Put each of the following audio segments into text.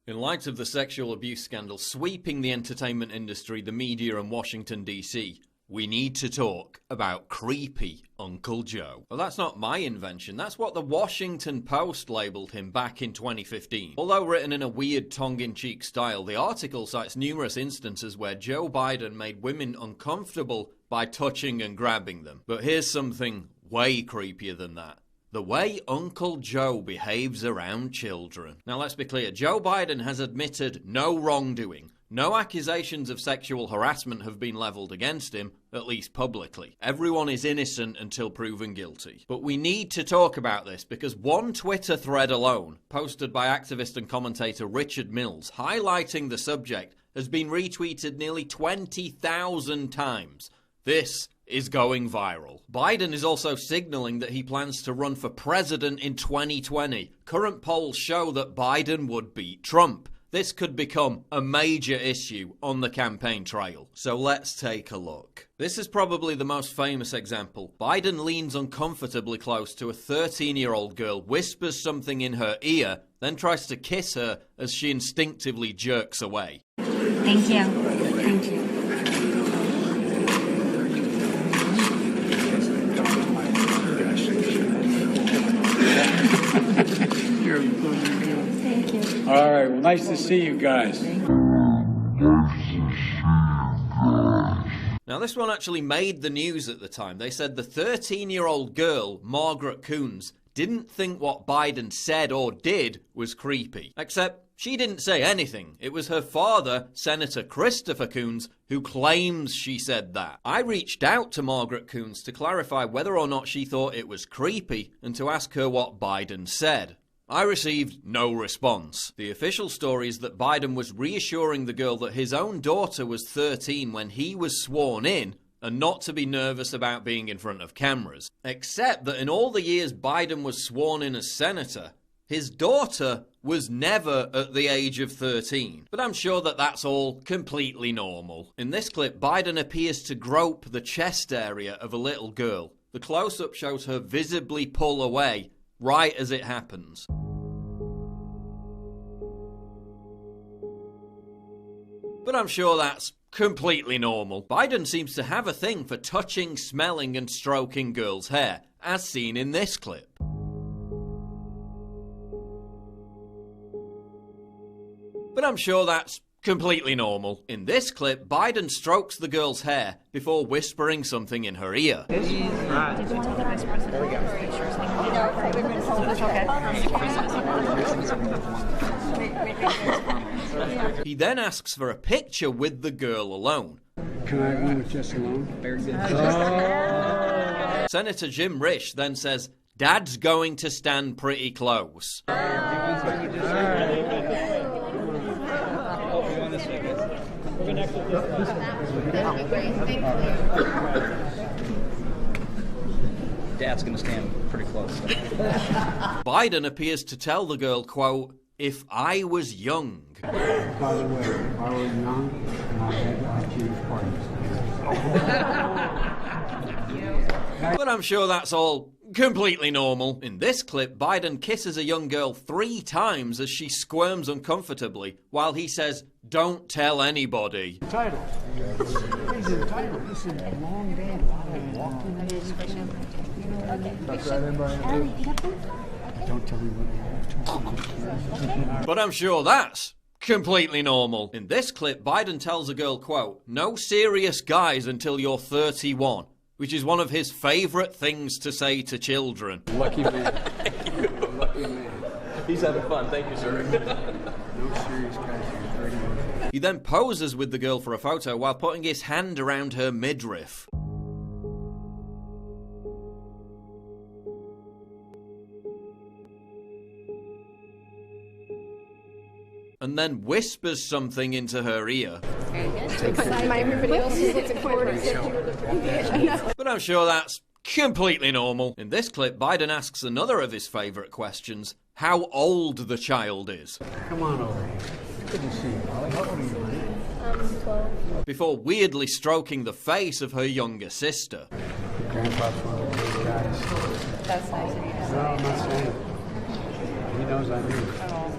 In light of the sexual abuse scandal sweeping the entertainment industry, the media and Washington, D.C., we need to talk about creepy Uncle Joe. Well, that's not my invention. That's what the Washington Post labelled him back in 2015. Although written in a weird tongue-in-cheek style, the article cites numerous instances where Joe Biden made women uncomfortable by touching and grabbing them. But here's something way creepier than that. The way Uncle Joe behaves around children. Now let's be clear, Joe Biden has admitted no wrongdoing. No accusations of sexual harassment have been levelled against him, at least publicly. Everyone is innocent until proven guilty. But we need to talk about this because one Twitter thread alone, posted by activist and commentator Richard Mills, highlighting the subject, has been retweeted nearly 20,000 times. This is going viral. Biden is also signalling that he plans to run for president in 2020. Current polls show that Biden would beat Trump. This could become a major issue on the campaign trail. So let's take a look. This is probably the most famous example. Biden leans uncomfortably close to a 13-year-old girl, whispers something in her ear, then tries to kiss her as she instinctively jerks away. Thank you. Thank you. Thank you. All right, well, nice to see you guys. Now, this one actually made the news at the time. They said the 13-year-old girl, Margaret Coons, didn't think what Biden said or did was creepy. Except she didn't say anything. It was her father, Senator Christopher Coons, who claims she said that. I reached out to Margaret Coons to clarify whether or not she thought it was creepy and to ask her what Biden said. I received no response. The official story is that Biden was reassuring the girl that his own daughter was 13 when he was sworn in and not to be nervous about being in front of cameras. Except that in all the years Biden was sworn in as senator, his daughter was never at the age of 13. But I'm sure that that's all completely normal. In this clip, Biden appears to grope the chest area of a little girl. The close-up shows her visibly pull away right as it happens. But I'm sure that's completely normal. Biden seems to have a thing for touching, smelling and stroking girls' hair, as seen in this clip. But I'm sure that's completely normal. In this clip, Biden strokes the girl's hair before whispering something in her ear. He then asks for a picture with the girl alone. Can I move just alone? Very good. Senator Jim Risch then says, "Dad's going to stand pretty close." Dad's going to stand pretty close. Biden appears to tell the girl, quote, "If I was young." By the way, if I was young, I'd choose parties. But I'm sure that's all completely normal. In this clip, Biden kisses a young girl 3 times as she squirms uncomfortably, while he says, "Don't tell anybody." Title. This is the title. This is a long day. A lot of walking. Don't tell me what I have. But I'm sure that's completely normal. In this clip, Biden tells a girl, quote, "No serious guys until you're 31. Which is one of his favourite things to say to children. Lucky man. Lucky man. He's having fun. Thank you, sir. No serious guys here. 31. He then poses with the girl for a photo while putting his hand around her midriff. And then whispers something into her ear. Everybody else is looking forward to. But I'm sure that's completely normal. In this clip, Biden asks another of his favourite questions, how old the child is. Come on over here. Good to see you, Molly. How old are you, honey? 12. Before weirdly stroking the face of her younger sister. Grandpa's one of those guys. That's nice of you to No, I'm not saying. He knows I do.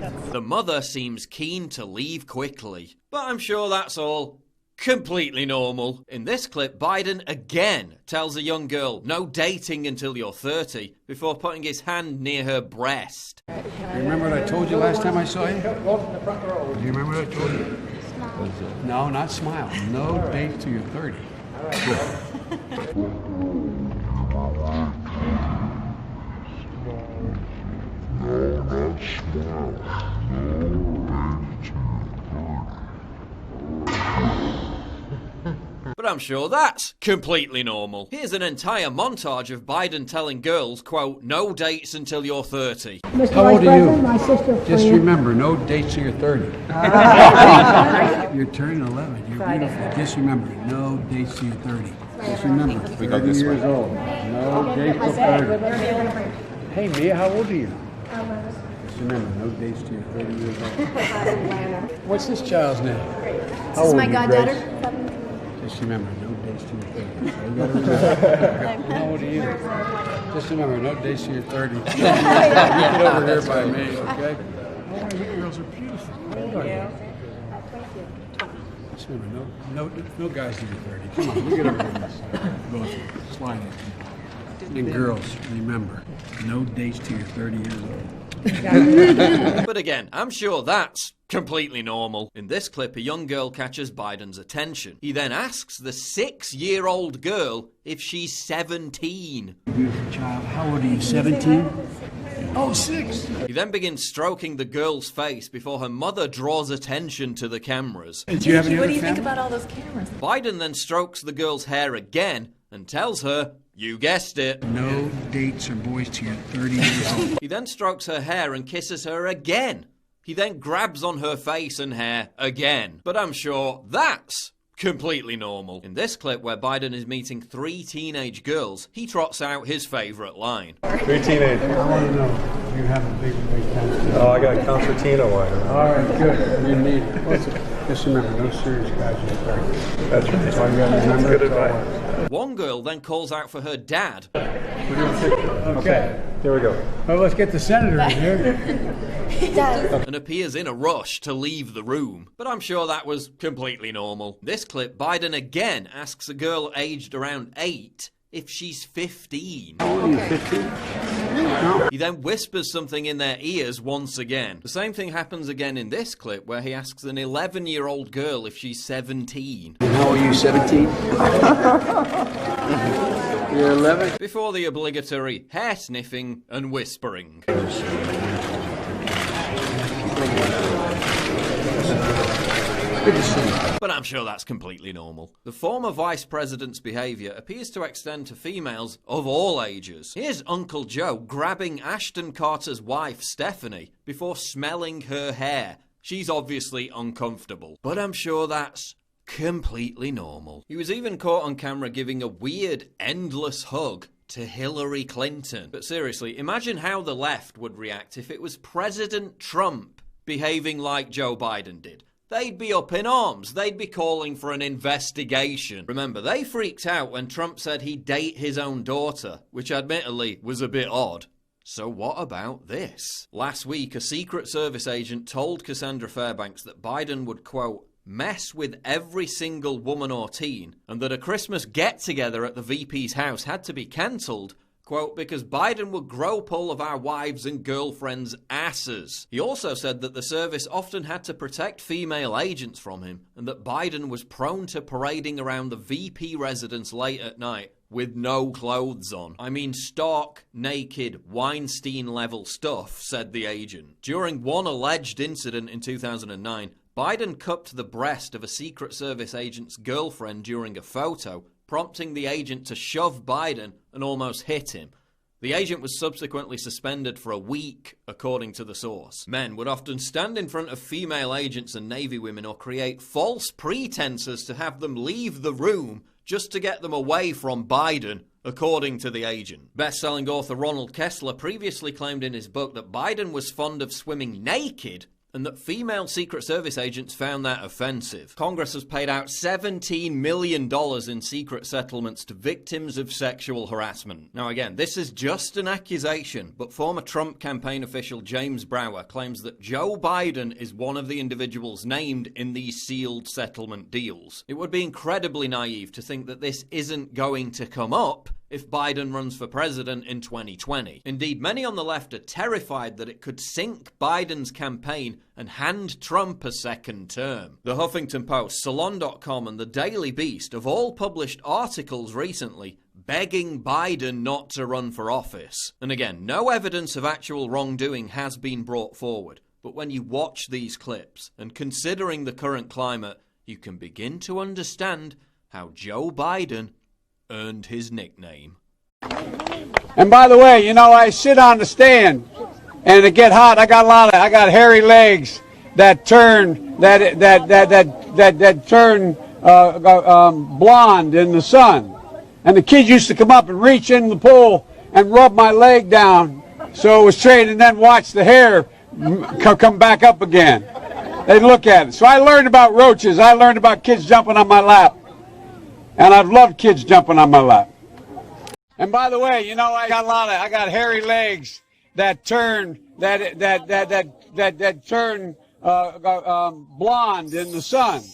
say. The mother seems keen to leave quickly, but I'm sure that's all completely normal. In this clip, Biden again tells a young girl no dating until you're 30 before putting his hand near her breast. You remember what I told you last time I saw you? Do you remember what I told you? No, not smile. No date till you're 30. But I'm sure that's completely normal. Here's an entire montage of Biden telling girls, quote, no dates until you're 30. Mr. How Vice old are President, you? my sister Just Fran. remember, no dates till you're 30. You're turning 11. You're beautiful. Just remember, no dates till you're 30. Just remember, 30 years old. No dates till 30. Hey, Mia, how old are you? Just remember, no dates till you're 30 years old. What's this child's name? This is my goddaughter. Just remember, no dates till you're 30. So you gotta remember. How old are you? Just remember, no dates till you're 30. Get over here by me, okay? Oh, you girls are beautiful. How old are you? Just remember, no guys till you're 30. Come on, we get over here. Both of you. Slide it. And girls, remember, no dates till you're 30 years old. But again, I'm sure that's completely normal. In this clip, a young girl catches Biden's attention. He then asks the 6-year-old girl if she's 17. Beautiful child. How old are you, 17? Oh, 6. He then begins stroking the girl's face before her mother draws attention to the cameras. Do you have any What other do you think family? about all those cameras? Biden then strokes the girl's hair again and tells her, you guessed it. No dates or boys till you're 30 years old. He then strokes her hair and kisses her again. He then grabs on her face and hair again. But I'm sure that's completely normal. In this clip where Biden is meeting 3 teenage girls, he trots out his favourite line. 3 teenagers. I want to know if you have a big concertina. Oh, I got a concertina wire. All right, good. You need it. Just remember, no serious guys in 30. That's right. That's all you got to remember. Good advice. One girl then calls out for her dad. Okay. Here we go. Well, let's get the senator in here. And appears in a rush to leave the room. But I'm sure that was completely normal. This clip, Biden again asks a girl aged around 8 if she's 15. How old are you, 15? No. He then whispers something in their ears once again. The same thing happens again in this clip where he asks an 11-year-old girl if she's 17. And how old are you, 17? You're 11? Before the obligatory hair sniffing and whispering. Good to see you. But I'm sure that's completely normal. The former vice president's behaviour appears to extend to females of all ages. Here's Uncle Joe grabbing Ashton Carter's wife, Stephanie, before smelling her hair. She's obviously uncomfortable. But I'm sure that's completely normal. He was even caught on camera giving a weird, endless hug to Hillary Clinton. But seriously, imagine how the left would react if it was President Trump behaving like Joe Biden did. They'd be up in arms. They'd be calling for an investigation. Remember, they freaked out when Trump said he'd date his own daughter, which admittedly was a bit odd. So what about this? Last week, a Secret Service agent told Cassandra Fairbanks that Biden would, quote, mess with every single woman or teen, and that a Christmas get-together at the VP's house had to be cancelled, quote, because Biden would grope all of our wives and girlfriends' asses. He also said that the service often had to protect female agents from him, and that Biden was prone to parading around the VP residence late at night with no clothes on. I mean, stark, naked, Weinstein-level stuff, said the agent. During one alleged incident in 2009, Biden cupped the breast of a Secret Service agent's girlfriend during a photo, prompting the agent to shove Biden and almost hit him. The agent was subsequently suspended for a week, according to the source. Men would often stand in front of female agents and Navy women or create false pretenses to have them leave the room just to get them away from Biden, according to the agent. Best-selling author Ronald Kessler previously claimed in his book that Biden was fond of swimming naked and that female Secret Service agents found that offensive. Congress has paid out $17 million in secret settlements to victims of sexual harassment. Now again, this is just an accusation, but former Trump campaign official James Brower claims that Joe Biden is one of the individuals named in these sealed settlement deals. It would be incredibly naive to think that this isn't going to come up if Biden runs for president in 2020. Indeed, many on the left are terrified that it could sink Biden's campaign and hand Trump a second term. The Huffington Post, Salon.com, and the Daily Beast have all published articles recently begging Biden not to run for office. And again, no evidence of actual wrongdoing has been brought forward. But when you watch these clips, and considering the current climate, you can begin to understand how Joe Biden earned his nickname. And by the way, you know, I sit on the stand and it get hot. I got hairy legs that turn blonde in the sun. And the kids used to come up and reach in the pool and rub my leg down so it was straight, and then watch the hair come back up again. They'd look at it. So I learned about roaches. I learned about kids jumping on my lap. And I've loved kids jumping on my lap. And by the way, you know, I got hairy legs that turn blonde in the sun.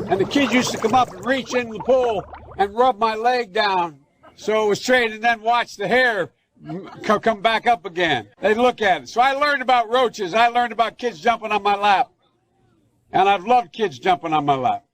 And the kids used to come up and reach in the pool and rub my leg down so it was straight, and then watch the hair come back up again. They'd look at it. So I learned about roaches. I learned about kids jumping on my lap. And I've loved kids jumping on my lap.